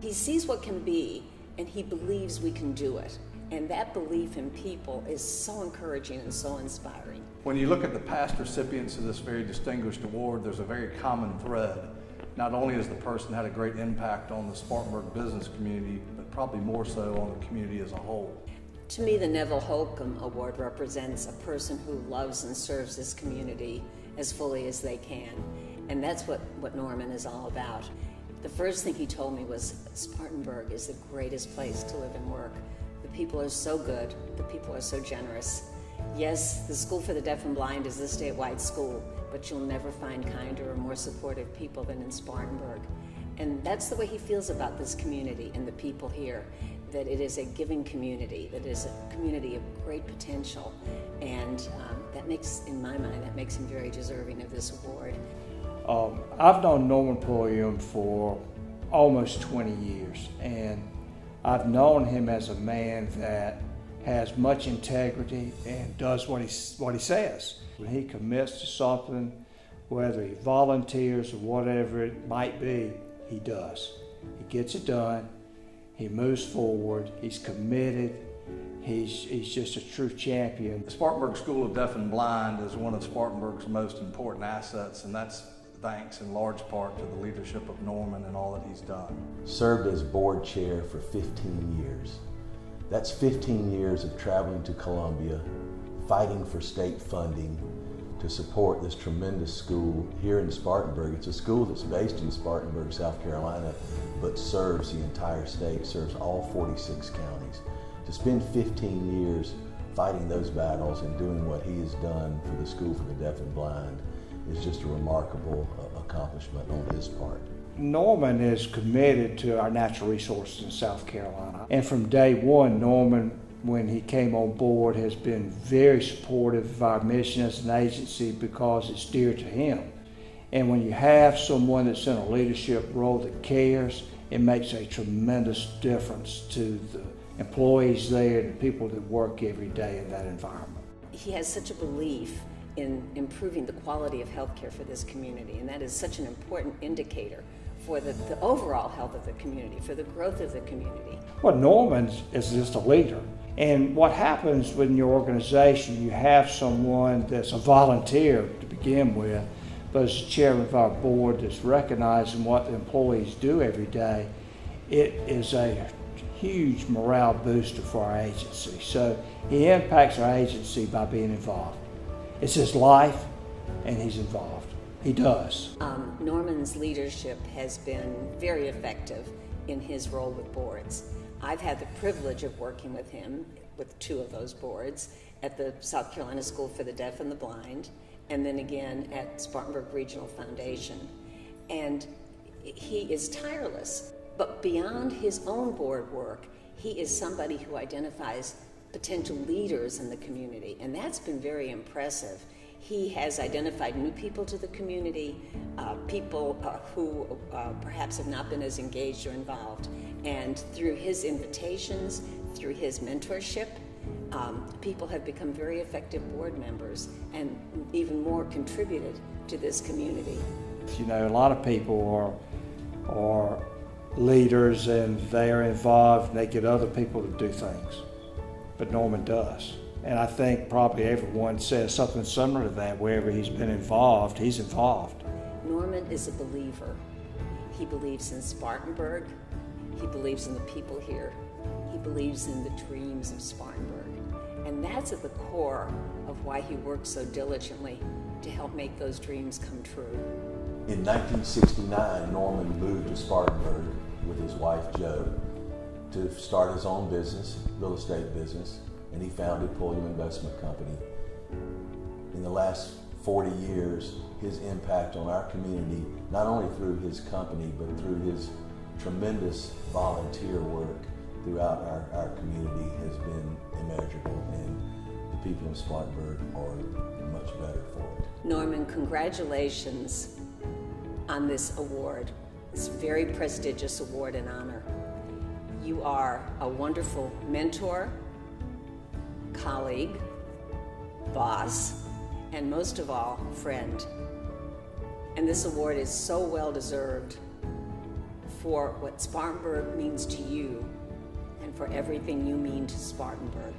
He sees what can be, and he believes we can do it. And that belief in people is so encouraging and so inspiring. When you look at the past recipients of this very distinguished award, there's a very common thread. Not only has the person had a great impact on the Spartanburg business community, but probably more so on the community as a whole. To me, the Neville Holcombe Award represents a person who loves and serves this community as fully as they can. And that's what Norman is all about. The first thing he told me was Spartanburg is the greatest place to live and work. The people are so good, the people are so generous. Yes, the School for the Deaf and Blind is a statewide school, but you'll never find kinder or more supportive people than in Spartanburg. And that's the way he feels about this community and the people here, that it is a giving community, that it is a community of great potential. And that makes, in my mind, that makes him very deserving of this award. I've known Norman Pulliam for almost 20 years, and I've known him as a man that has much integrity and does what he says. When he commits to something, whether he volunteers or whatever it might be, he does. He gets it done, he moves forward, he's committed, he's just a true champion. The Spartanburg School of Deaf and Blind is one of Spartanburg's most important assets, and that's thanks in large part to the leadership of Norman and all that he's done. Served as board chair for 15 years. That's 15 years of traveling to Columbia, fighting for state funding to support this tremendous school here in Spartanburg. It's a school that's based in Spartanburg, South Carolina, but serves the entire state, serves all 46 counties. To spend 15 years fighting those battles and doing what he has done for the School for the Deaf and Blind is just a remarkable accomplishment on his part. Norman is committed to our natural resources in South Carolina. And from day one, Norman, when he came on board, has been very supportive of our mission as an agency because it's dear to him. And when you have someone that's in a leadership role that cares, it makes a tremendous difference to the employees there and the people that work every day in that environment. He has such a belief in improving the quality of healthcare for this community, and that is such an important indicator for the overall health of the community, for the growth of the community. Well, Norman is just a leader. And what happens when your organization, you have someone that's a volunteer to begin with, but as chairman of our board that's recognizing what the employees do every day, it is a huge morale booster for our agency. So he impacts our agency by being involved. It's his life, and he's involved. He does. Norman's leadership has been very effective in his role with boards. I've had the privilege of working with him with two of those boards at the South Carolina School for the Deaf and the Blind, and then again at Spartanburg Regional Foundation. And he is tireless, but beyond his own board work, he is somebody who identifies potential leaders in the community, and that's been very impressive. He has identified new people to the community, people who perhaps have not been as engaged or involved. And through his invitations, through his mentorship, people have become very effective board members and even more contributed to this community. You know, a lot of people are leaders and they are involved and they get other people to do things, but Norman does. And I think probably everyone says something similar to that. Wherever he's been involved, he's involved. Norman is a believer. He believes in Spartanburg. He believes in the people here. He believes in the dreams of Spartanburg. And that's at the core of why he works so diligently to help make those dreams come true. In 1969, Norman moved to Spartanburg with his wife, Jo, to start his own business, real estate business. And he founded Pulliam Investment Company. In the last 40 years, his impact on our community, not only through his company, but through his tremendous volunteer work throughout our community has been immeasurable, and the people of Spartanburg are much better for it. Norman, congratulations on this award, this very prestigious award and honor. You are a wonderful mentor, colleague, boss, and most of all, friend. And this award is so well deserved for what Spartanburg means to you and for everything you mean to Spartanburg.